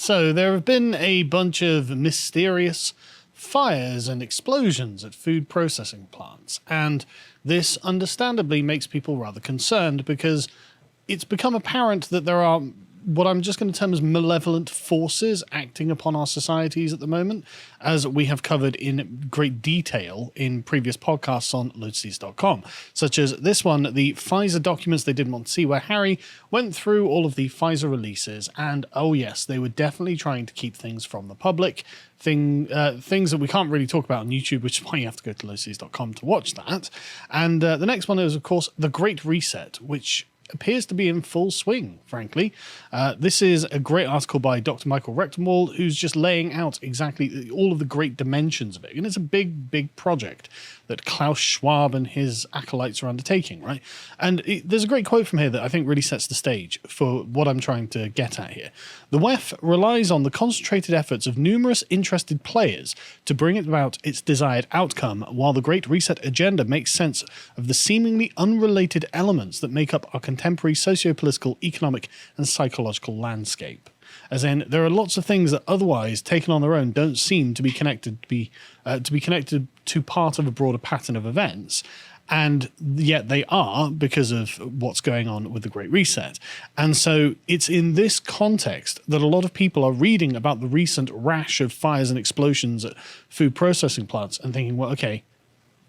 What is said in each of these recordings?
So there have been a bunch of mysterious fires and explosions at food processing plants, and this understandably makes people rather concerned because it's become apparent that there are what I'm just going to term as malevolent forces acting upon our societies at the moment, as we have covered in great detail in previous podcasts on Lotus.com, such as this one, the Pfizer documents they didn't want to see, where Harry went through all of the Pfizer releases, and oh yes, they were definitely trying to keep things from the public, things that we can't really talk about on YouTube, which is why you have to go to Lotus.com to watch that. And the next one is, of course, the Great Reset, which appears to be in full swing, frankly. This is a great article by Dr. Michael Rectenwald, who's just laying out exactly all of the great dimensions of it. And it's a big, big project that Klaus Schwab and his acolytes are undertaking, right? And there's a great quote from here that I think really sets the stage for what I'm trying to get at here. The WEF relies on the concentrated efforts of numerous interested players to bring about its desired outcome, while the Great Reset agenda makes sense of the seemingly unrelated elements that make up our contemporary socio-political, economic, and psychological landscape. As in, there are lots of things that otherwise, taken on their own, don't seem to be connected to part of a broader pattern of events, and yet they are because of what's going on with the Great Reset. And so it's in this context that a lot of people are reading about the recent rash of fires and explosions at food processing plants and thinking, well, okay,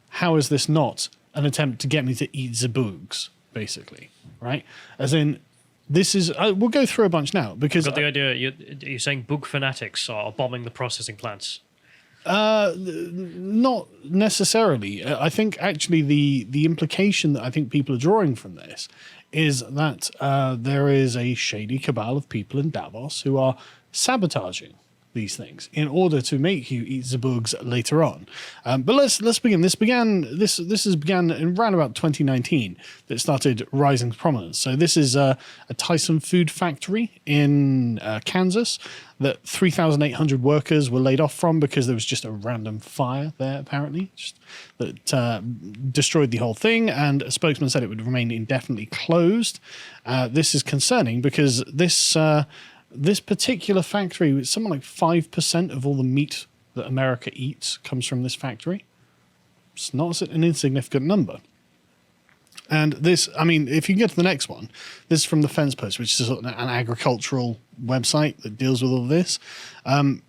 how is this not an attempt to get me to eat the bugs, basically, right? As in, this is, we'll go through a bunch now because I've got the idea, you're saying bug fanatics are bombing the processing plants. Not necessarily. I think actually the implication that I think people are drawing from this is that there is a shady cabal of people in Davos who are sabotaging these things in order to make you eat the bugs later on. But let's begin. This has began in around about 2019 that it started rising to prominence. So this is a Tyson food factory in Kansas that 3,800 workers were laid off from because there was just a random fire there, apparently, that destroyed the whole thing, and a spokesman said it would remain indefinitely closed. This is concerning because this particular factory, something like 5% of all the meat that America eats comes from this factory. It's not an insignificant number. And this, I mean, if you get to the next one, this is from the Fence Post, which is an agricultural website that deals with all this. And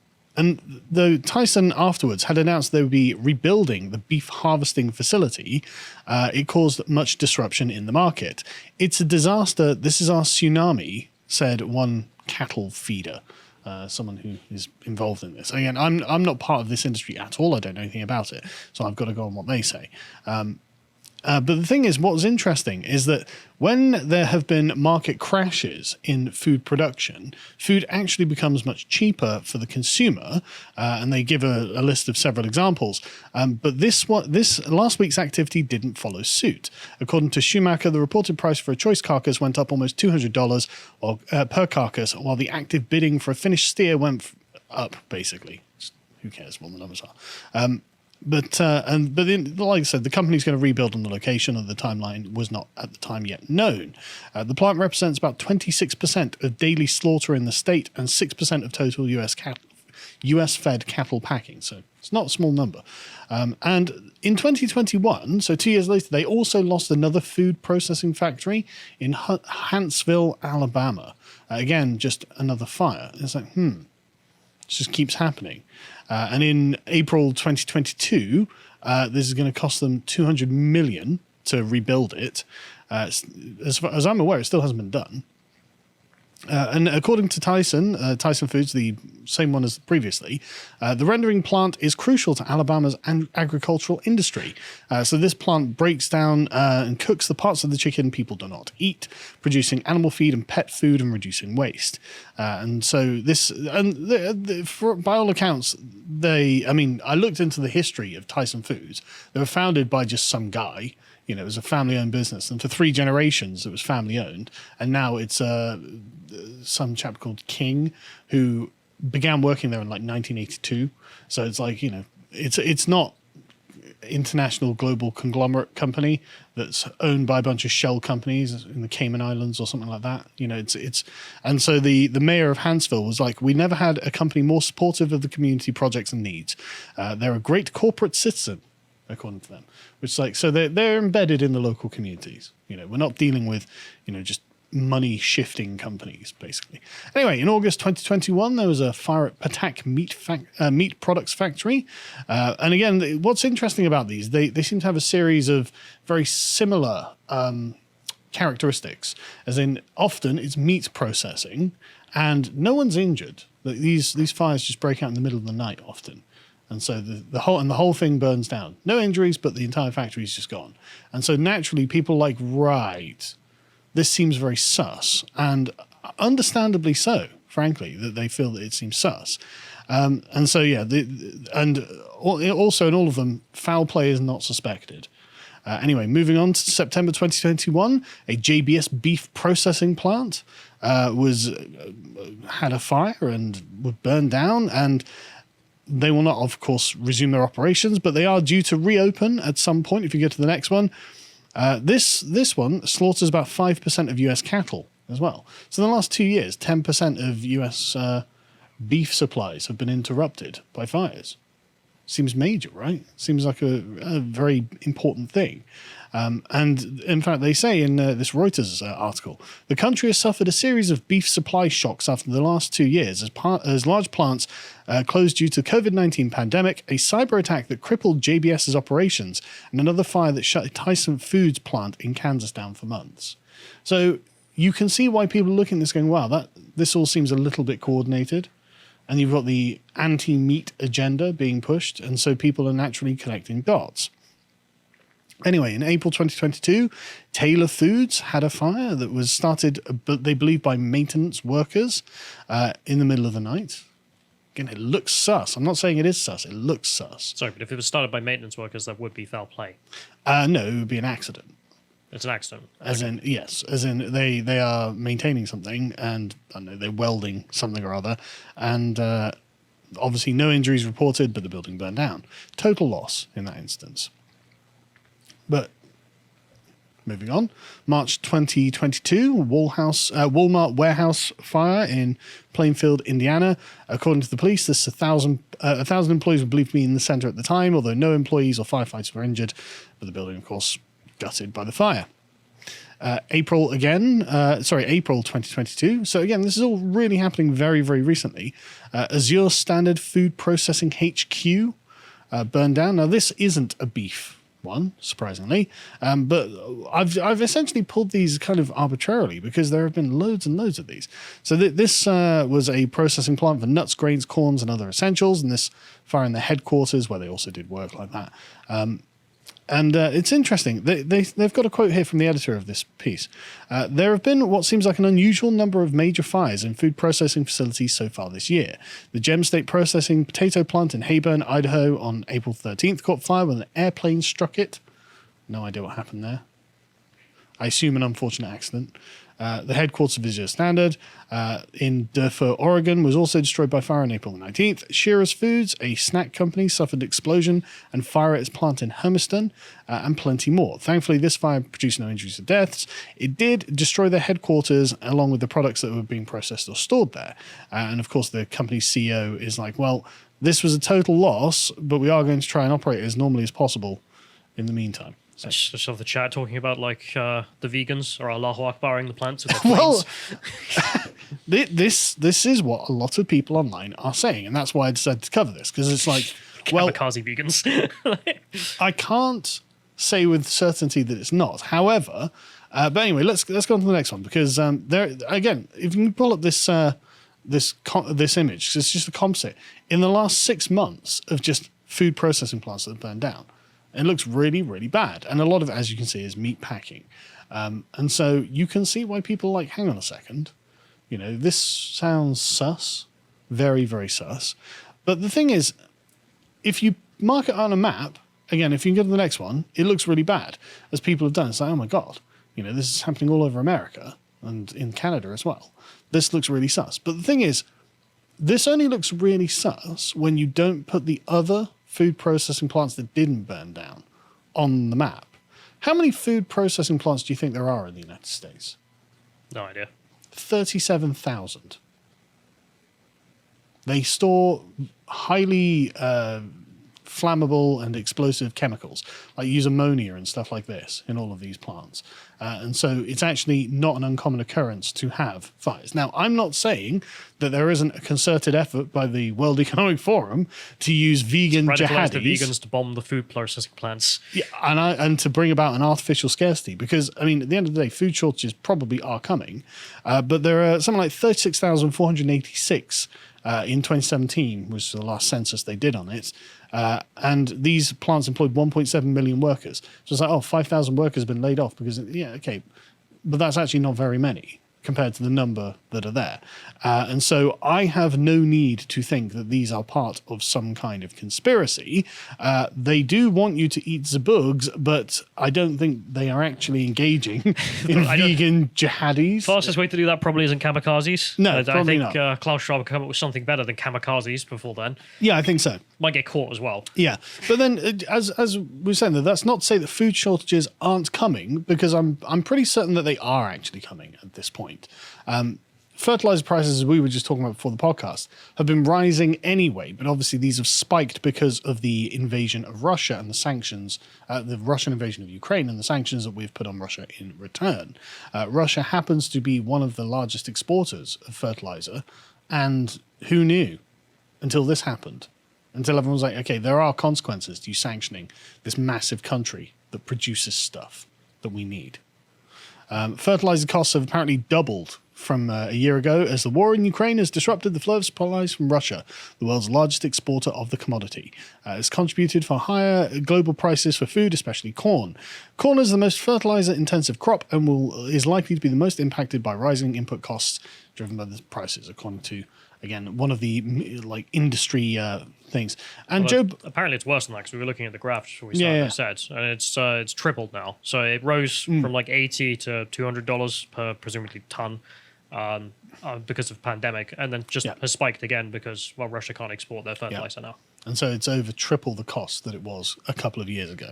though Tyson afterwards had announced they would be rebuilding the beef harvesting facility, it caused much disruption in the market. It's a disaster. This is our tsunami, said one cattle feeder, someone who is involved in this. Again, I'm not part of this industry at all. I don't know anything about it, so I've got to go on what they say. But the thing is, what was interesting is that when there have been market crashes in food production, food actually becomes much cheaper for the consumer, and they give a list of several examples. But this last week's activity didn't follow suit. According to Schumacher, the reported price for a choice carcass went up almost $200 per carcass, while the active bidding for a finished steer went up, basically. Who cares what the numbers are? But like I said, the company's going to rebuild on the location, and the timeline was not at the time yet known. The plant represents about 26% of daily slaughter in the state and 6% of total US fed cattle packing. So it's not a small number. And in 2021, so 2 years later, they also lost another food processing factory in Huntsville, Alabama. Again, just another fire. It's like, it just keeps happening. And in April 2022, this is going to cost them $200 million to rebuild it. As far as I'm aware, it still hasn't been done. And according to Tyson Foods, the same one as previously, the rendering plant is crucial to Alabama's agricultural industry. So this plant breaks down and cooks the parts of the chicken people do not eat, producing animal feed and pet food and reducing waste. And so this, by all accounts, I looked into the history of Tyson Foods. They were founded by just some guy. You know, it was a family-owned business, and for 3 generations it was family-owned, and now it's some chap called King who began working there in like 1982. So it's like, you know, it's not international global conglomerate company that's owned by a bunch of shell companies in the Cayman Islands or something like that. And so the mayor of Huntsville was like, we never had a company more supportive of the community projects and needs. They're a great corporate citizen, according to them, which is like, so they're embedded in the local communities. We're not dealing with, just money shifting companies, basically. Anyway, in August 2021, there was a fire at Patak meat products factory. And again, what's interesting about these, they seem to have a series of very similar characteristics, as in often it's meat processing and no one's injured. These fires just break out in the middle of the night often. And so the whole thing burns down. No injuries, but the entire factory is just gone. And so naturally people are like, right, this seems very sus, and understandably so, frankly, that they feel that it seems sus. And so, yeah, also in all of them, foul play is not suspected. Anyway, moving on to September 2021, a JBS beef processing plant had a fire and would burn down, and they will not, of course, resume their operations, but they are due to reopen at some point if you go to the next one. This one slaughters about 5% of US cattle as well. So in the last 2 years, 10% of US beef supplies have been interrupted by fires. Seems major, right? Seems like a very important thing. And in fact, they say in this Reuters article, the country has suffered a series of beef supply shocks after the last 2 years as large plants closed due to the COVID-19 pandemic, a cyber attack that crippled JBS's operations, and another fire that shut a Tyson Foods plant in Kansas down for months. So you can see why people are looking at this going, wow, this all seems a little bit coordinated. And you've got the anti-meat agenda being pushed, and so people are naturally connecting dots. Anyway, in April 2022, Taylor Foods had a fire that was started, they believe, by maintenance workers in the middle of the night. Again, it looks sus. I'm not saying it is sus. It looks sus. Sorry, but if it was started by maintenance workers, that would be foul play. No, it would be an accident. It's an accident. As in they are maintaining something and I don't know, they're welding something or other, and obviously no injuries reported, but the building burned down. Total loss in that instance. But moving on, March 2022, Walmart warehouse fire in Plainfield, Indiana. According to the police, this 1,000 employees were believed to be in the center at the time, although no employees or firefighters were injured. But the building, of course, gutted by the fire. April 2022. So again, this is all really happening very, very recently. Azure Standard Food Processing HQ burned down. Now, this isn't a beef one, surprisingly, but I've essentially pulled these kind of arbitrarily because there have been loads and loads of these. So this was a processing plant for nuts, grains, corns, and other essentials, and this fire in the headquarters where they also did work like that. And it's interesting. They've got a quote here from the editor of this piece. There have been what seems like an unusual number of major fires in food processing facilities so far this year. The Gem State Processing potato plant in Hayburn, Idaho on April 13th caught fire when an airplane struck it. No idea what happened there. I assume an unfortunate accident. The headquarters of Azure Standard in Durford, Oregon, was also destroyed by fire on April 19th. Shearer's Foods, a snack company, suffered explosion and fire at its plant in Hermiston, and plenty more. Thankfully, this fire produced no injuries or deaths. It did destroy their headquarters along with the products that were being processed or stored there. And of course, the company's CEO is like, well, this was a total loss, but we are going to try and operate as normally as possible in the meantime. I just saw the chat talking about like the vegans or Allahu Akbaring the plants with their planes. Well, this is what a lot of people online are saying, and that's why I decided to cover this, because it's like, well, kamikaze vegans. I can't say with certainty that it's not. However, but anyway, let's go on to the next one, because there again, if you can pull up this image, 'cause it's just a composite in the last 6 months of just food processing plants that have burned down. It looks really, really bad. And a lot of it, as you can see, is meat packing. And so you can see why people are like, hang on a second. This sounds sus. Very, very sus. But the thing is, if you mark it on a map, again, if you can go to the next one, it looks really bad. As people have done, it's like, oh my God, this is happening all over America and in Canada as well. This looks really sus. But the thing is, this only looks really sus when you don't put the other food processing plants that didn't burn down on the map. How many food processing plants do you think there are in the United States? No idea. 37,000. They store highly flammable and explosive chemicals, like use ammonia and stuff like this in all of these plants. And so it's actually not an uncommon occurrence to have fires. Now, I'm not saying that there isn't a concerted effort by the World Economic Forum to use vegan Radicalize jihadis. the vegans to bomb the food processing plants. Yeah, and to bring about an artificial scarcity, because I mean, at the end of the day, food shortages probably are coming, but there are something like 36,486 in 2017, was the last census they did on it, and these plants employed 1.7 million workers. So it's like, 5,000 workers have been laid off because, okay, but that's actually not very many compared to the number that are there. And so I have no need to think that these are part of some kind of conspiracy. They do want you to eat the bugs, but I don't think they are actually engaging in vegan jihadis. Fastest way to do that probably isn't kamikazes. No, I probably think not. Klaus Schwab will come up with something better than kamikazes before then. Yeah, I think so. Might get caught as well. Yeah, but then as we were saying, that's not to say that food shortages aren't coming, because I'm pretty certain that they are actually coming at this point. Fertilizer prices, as we were just talking about before the podcast, have been rising anyway, but obviously these have spiked because of the invasion of Russia and the sanctions, the Russian invasion of Ukraine and the sanctions that we've put on Russia in return. Russia happens to be one of the largest exporters of fertilizer, and who knew until this happened? Until everyone was like, okay, there are consequences to you sanctioning this massive country that produces stuff that we need. Fertilizer costs have apparently doubled from a year ago as the war in Ukraine has disrupted the flow of supplies from Russia, the world's largest exporter of the commodity. It's contributed for higher global prices for food, especially corn. Corn is the most fertilizer-intensive crop and is likely to be the most impacted by rising input costs driven by the prices, according to, again, one of the industry things. And Joe, apparently it's worse than that, because we were looking at the graph before we started, and it's tripled now. So it rose from like $80 to $200 per presumably ton because of pandemic, and then just has spiked again because Russia can't export their fertilizer now. And so it's over triple the cost that it was a couple of years ago.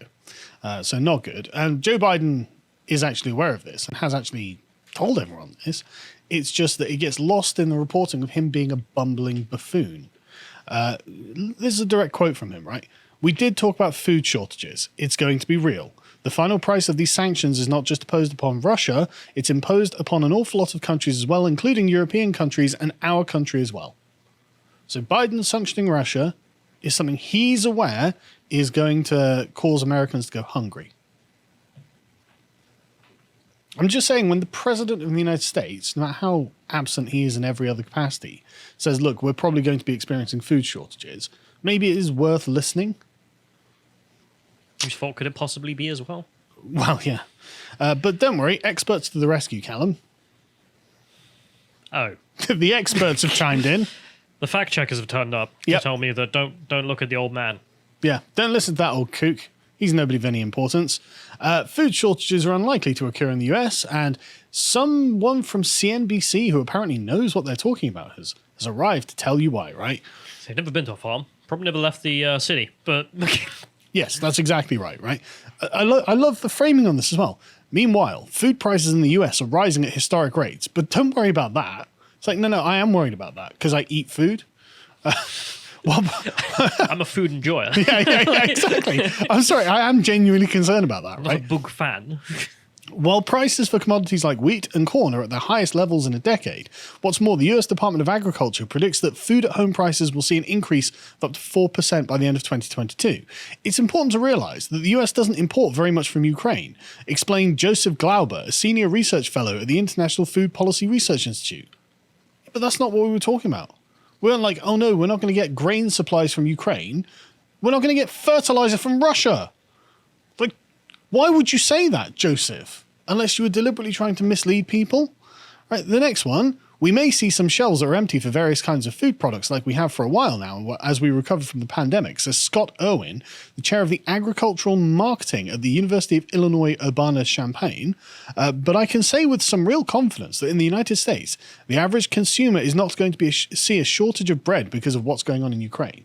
So not good. And Joe Biden is actually aware of this and has actually told everyone this. It's just that it gets lost in the reporting of him being a bumbling buffoon. This is a direct quote from him, right? We did talk about food shortages. It's going to be real. The final price of these sanctions is not just imposed upon Russia, it's imposed upon an awful lot of countries as well, including European countries and our country as well. So Biden sanctioning Russia is something he's aware is going to cause Americans to go hungry. I'm just saying, when the president of the United States, no matter how absent he is in every other capacity, says, look, we're probably going to be experiencing food shortages, maybe it is worth listening. Whose fault could it possibly be as well? Well, yeah. But don't worry, experts to the rescue, Callum. Oh. The experts have chimed in. The fact checkers have turned up to tell me that don't look at the old man. Yeah, don't listen to that old kook. He's nobody of any importance. Food shortages are unlikely to occur in the US, and someone from CNBC who apparently knows what they're talking about has arrived to tell you why, right? They've never been to a farm, probably never left the city, but... Yes, that's exactly right? I love the framing on this as well. Meanwhile, food prices in the US are rising at historic rates, but don't worry about that. It's like, no, I am worried about that because I eat food. Well, I'm a food enjoyer. yeah, exactly. I'm sorry, I am genuinely concerned about that, I'm right? not a bug fan. While prices for commodities like wheat and corn are at their highest levels in a decade, what's more, the US Department of Agriculture predicts that food-at-home prices will see an increase of up to 4% by the end of 2022. It's important to realize that the US doesn't import very much from Ukraine, explained Joseph Glauber, a senior research fellow at the International Food Policy Research Institute. But that's not what we were talking about. We weren't like, oh no, we're not going to get grain supplies from Ukraine. We're not going to get fertilizer from Russia. Like, why would you say that, Joseph? Unless you were deliberately trying to mislead people? Right, the next one, we may see some shelves that are empty for various kinds of food products like we have for a while now as we recover from the pandemic, says Scott Irwin, the chair of the agricultural marketing at the University of Illinois Urbana-Champaign. But I can say with some real confidence that in the United States, the average consumer is not going to see a shortage of bread because of what's going on in Ukraine.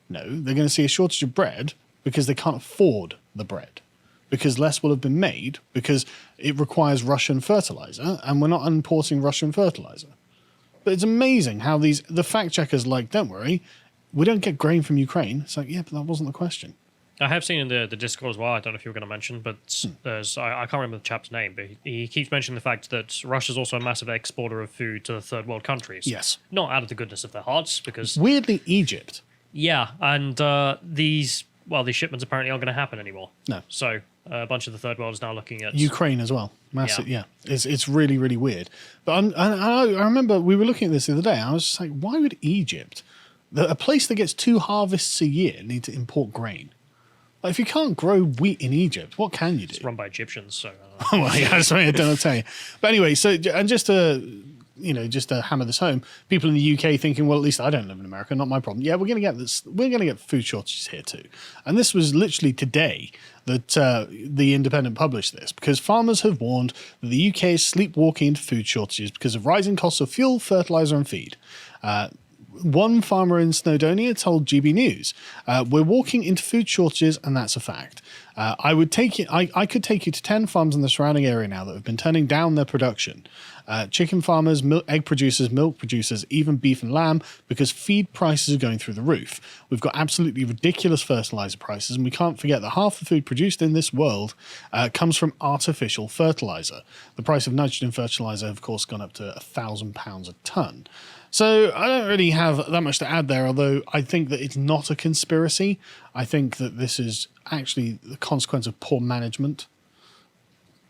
No, they're going to see a shortage of bread because they can't afford the bread, because less will have been made, because it requires Russian fertilizer, and we're not importing Russian fertilizer. But it's amazing how the fact checkers don't worry, we don't get grain from Ukraine. It's like, yeah, but that wasn't the question. I have seen in the Discord as well, I don't know if you were going to mention, but there's, I can't remember the chap's name, but he keeps mentioning the fact that Russia's also a massive exporter of food to the third world countries. Yes. Not out of the goodness of their hearts, because... Weirdly, Egypt. Yeah, and these shipments apparently aren't going to happen anymore. No. So a bunch of the third world is now looking at... Ukraine as well. Massive, yeah. It's really, really weird. But I remember we were looking at this the other day, and I was just like, why would Egypt, a place that gets 2 harvests a year, need to import grain? Like, if you can't grow wheat in Egypt, what can you do? It's run by Egyptians, so... Well, yeah, that's something I don't know tell you. But anyway, so, and just to hammer this home, people in the UK thinking, well, at least I don't live in America, not my problem. Yeah, we're going to get this. We're going to get food shortages here too. And this was literally today that the Independent published this, because farmers have warned that the UK is sleepwalking into food shortages because of rising costs of fuel, fertilizer, and feed. One farmer in Snowdonia told GB News, "We're walking into food shortages, and that's a fact. I could take you to 10 farms in the surrounding area now that have been turning down their production. Chicken farmers, egg producers, milk producers, even beef and lamb, because feed prices are going through the roof. We've got absolutely ridiculous fertilizer prices, and we can't forget that half the food produced in this world comes from artificial fertilizer. The price of nitrogen fertilizer, of course, gone up to £1,000 a ton." So I don't really have that much to add there, although I think that it's not a conspiracy. I think that this is actually the consequence of poor management.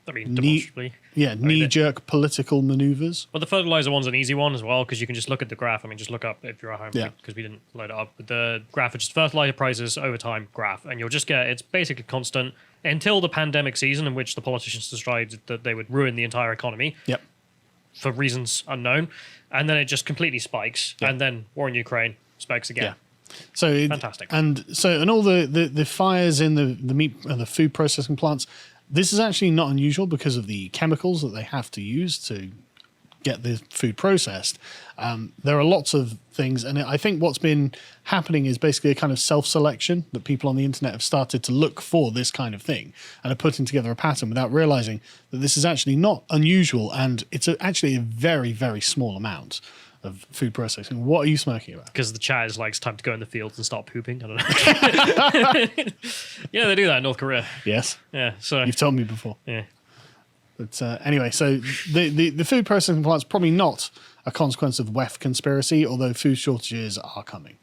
I mean, demonstrably. Knee-jerk political maneuvers. Well, the fertilizer one's an easy one as well, because you can just look at the graph. I mean, just look up if you're at home, Yeah. because we didn't load it up. But the graph is just fertilizer prices over time graph, and you'll just get, it's basically constant until the pandemic season, in which the politicians decided that they would ruin the entire economy. Yep. For reasons unknown. And then it just completely spikes. Yeah. And then war in Ukraine spikes again. Yeah. So fantastic. And all the fires in the meat and the food processing plants, this is actually not unusual because of the chemicals that they have to use to get the food processed. There are lots of things, and I think what's been happening is basically a kind of self-selection, that people on the internet have started to look for this kind of thing and are putting together a pattern without realizing that this is actually not unusual, and it's actually a very, very small amount of food processing. What are you smoking about? Because the chat is like, it's time to go in the fields and start pooping. I don't know. Yeah, they do that in North Korea. Yes. Yeah, so... You've told me before. Yeah. But anyway, so the food processing plant's probably not a consequence of WEF conspiracy, although food shortages are coming.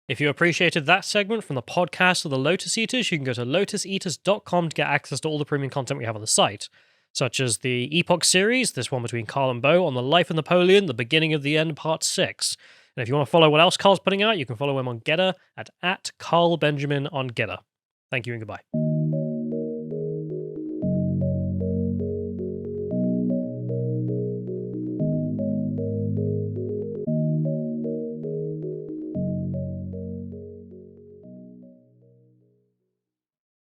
If you appreciated that segment from the podcast of the Lotus Eaters, you can go to lotuseaters.com to get access to all the premium content we have on the site, such as the Epoch series, this one between Carl and Bo, on the life of Napoleon, the beginning of the end, part 6. And if you want to follow what else Carl's putting out, you can follow him on Getter at Carl Benjamin on Getter. Thank you and goodbye.